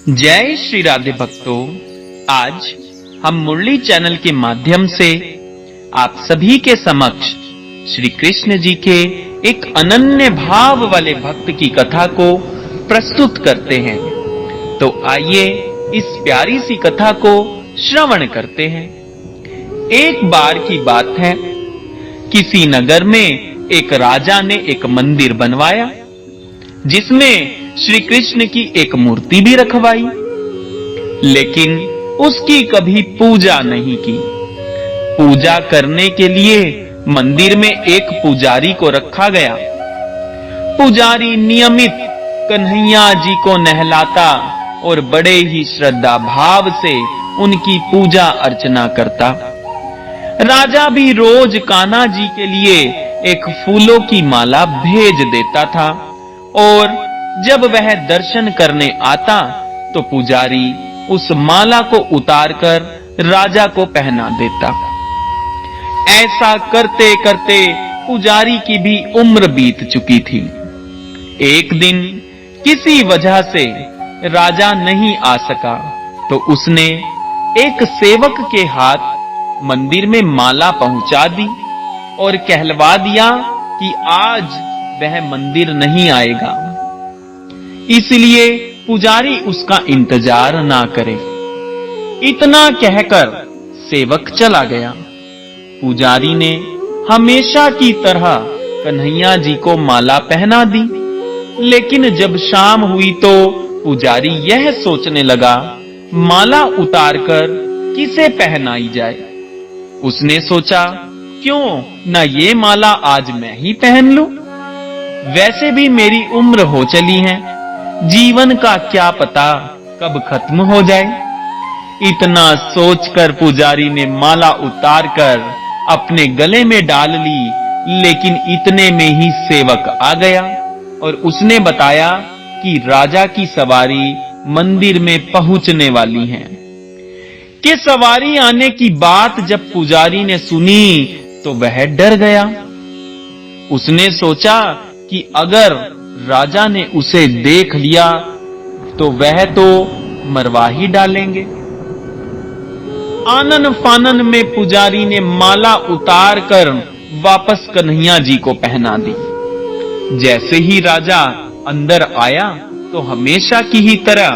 जय श्री राधे भक्तों। आज हम मुरली चैनल के माध्यम से आप सभी के समक्ष श्री कृष्ण जी के एक अनन्य भाव वाले भक्त की कथा को प्रस्तुत करते हैं। तो आइए इस प्यारी सी कथा को श्रवण करते हैं। एक बार की बात है, किसी नगर में एक राजा ने एक मंदिर बनवाया जिसमें श्री कृष्ण की एक मूर्ति भी रखवाई, लेकिन उसकी कभी पूजा नहीं की। पूजा करने के लिए मंदिर में एक पुजारी को रखा गया। पुजारी नियमित कन्हैया जी को नहलाता और बड़े ही श्रद्धा भाव से उनकी पूजा अर्चना करता। राजा भी रोज कान्हा जी के लिए एक फूलों की माला भेज देता था और जब वह दर्शन करने आता तो पुजारी उस माला को उतारकर राजा को पहना देता। ऐसा करते करते पुजारी की भी उम्र बीत चुकी थी। एक दिन किसी वजह से राजा नहीं आ सका तो उसने एक सेवक के हाथ मंदिर में माला पहुंचा दी और कहलवा दिया कि आज वह मंदिर नहीं आएगा, इसलिए पुजारी उसका इंतजार ना करे। इतना कहकर सेवक चला गया। पुजारी ने हमेशा की तरह कन्हैया जी को माला पहना दी, लेकिन जब शाम हुई तो पुजारी यह सोचने लगा, माला उतारकर किसे पहनाई जाए। उसने सोचा, क्यों न ये माला आज मैं ही पहन लूं। वैसे भी मेरी उम्र हो चली है, जीवन का क्या पता कब खत्म हो जाए। इतना सोचकर पुजारी ने माला उतारकर अपने गले में डाल ली, लेकिन इतने में ही सेवक आ गया और उसने बताया कि राजा की सवारी मंदिर में पहुंचने वाली है। कि सवारी आने की बात जब पुजारी ने सुनी तो वह डर गया। उसने सोचा कि अगर राजा ने उसे देख लिया तो वह तो मरवा ही डालेंगे। आनन फानन में पुजारी ने माला उतारकर वापस कन्हैया जी को पहना दी। जैसे ही राजा अंदर आया तो हमेशा की ही तरह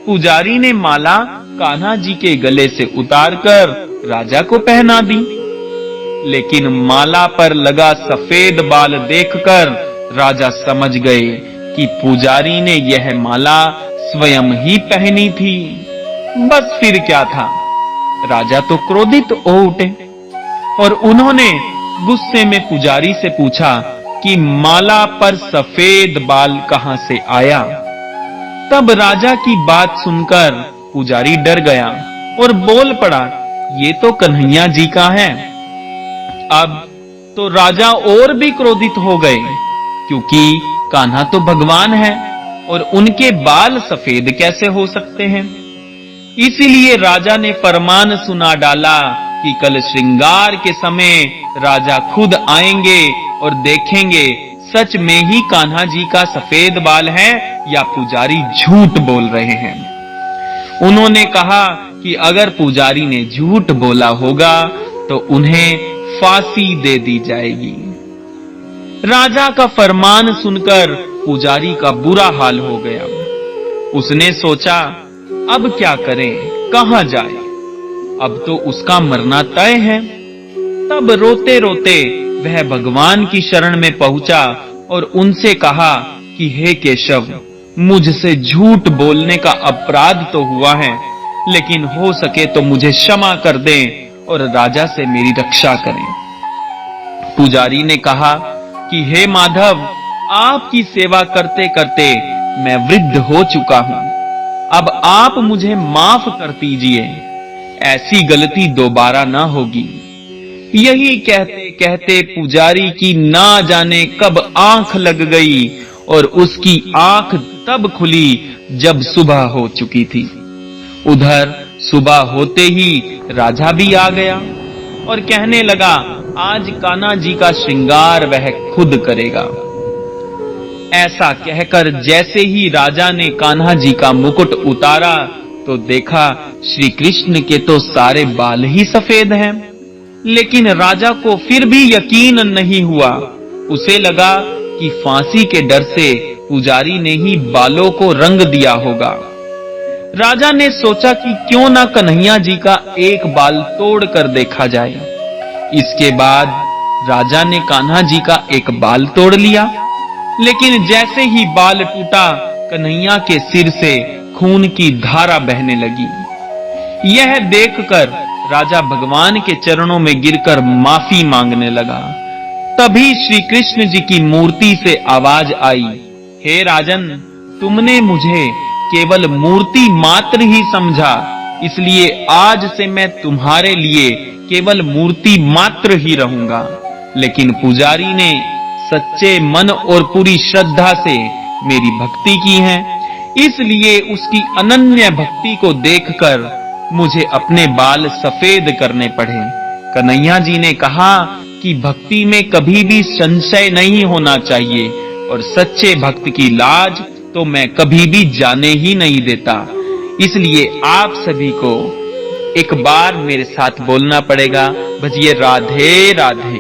पुजारी ने माला कान्हा जी के गले से उतारकर राजा को पहना दी, लेकिन माला पर लगा सफेद बाल देखकर राजा समझ गए कि पुजारी ने यह माला स्वयं ही पहनी थी। बस फिर क्या था, राजा तो क्रोधित हो उठे और उन्होंने गुस्से में पुजारी से पूछा कि माला पर सफेद बाल कहां से आया। तब राजा की बात सुनकर पुजारी डर गया और बोल पड़ा, ये तो कन्हैया जी का है। अब तो राजा और भी क्रोधित हो गए, क्योंकि कान्हा तो भगवान है और उनके बाल सफेद कैसे हो सकते हैं। इसीलिए राजा ने फरमान सुना डाला कि कल श्रृंगार के समय राजा खुद आएंगे और देखेंगे सच में ही कान्हा जी का सफेद बाल है या पुजारी झूठ बोल रहे हैं। उन्होंने कहा कि अगर पुजारी ने झूठ बोला होगा तो उन्हें फांसी दे दी जाएगी। राजा का फरमान सुनकर पुजारी का बुरा हाल हो गया। उसने सोचा, अब क्या करे, कहां जाए, अब तो उसका मरना तय है। तब रोते रोते वह भगवान की शरण में पहुंचा और उनसे कहा कि हे केशव, मुझसे झूठ बोलने का अपराध तो हुआ है, लेकिन हो सके तो मुझे क्षमा कर दें और राजा से मेरी रक्षा करें। पुजारी ने कहा कि हे माधव, आपकी सेवा करते करते मैं वृद्ध हो चुका हूं, अब आप मुझे माफ कर दीजिए, ऐसी गलती दोबारा ना होगी। यही कहते कहते पुजारी की ना जाने कब आंख लग गई और उसकी आंख तब खुली जब सुबह हो चुकी थी। उधर सुबह होते ही राजा भी आ गया और कहने लगा, आज कान्हा जी का श्रृंगार वह खुद करेगा। ऐसा कहकर जैसे ही राजा ने कान्हा जी का मुकुट उतारा तो देखा श्री कृष्ण के तो सारे बाल ही सफेद हैं। लेकिन राजा को फिर भी यकीन नहीं हुआ। उसे लगा कि फांसी के डर से पुजारी ने ही बालों को रंग दिया होगा। राजा ने सोचा कि क्यों ना कन्हैया जी का एक बाल तोड़ कर देखा जाए। इसके बाद राजा ने कान्हा जी का एक बाल तोड़ लिया, लेकिन जैसे ही बाल टूटा कन्हैया के सिर से खून की धारा बहने लगी। यह देखकर राजा भगवान के चरणों में गिरकर माफी मांगने लगा। तभी श्री कृष्ण जी की मूर्ति से आवाज आई, हे राजन, तुमने मुझे केवल मूर्ति मात्र ही समझा, इसलिए आज से मैं तुम्हारे लिए केवल मूर्ति मात्र ही रहूंगा। लेकिन पुजारी ने सच्चे मन और पूरी श्रद्धा से मेरी भक्ति की है, इसलिए उसकी अनन्य भक्ति को देखकर मुझे अपने बाल सफेद करने पड़े। कन्हैया जी ने कहा कि भक्ति में कभी भी संशय नहीं होना चाहिए और सच्चे भक्त की लाज तो मैं कभी भी जाने ही नहीं देता। इसलिए आप सभी को एक बार मेरे साथ बोलना पड़ेगा, भजिए राधे राधे।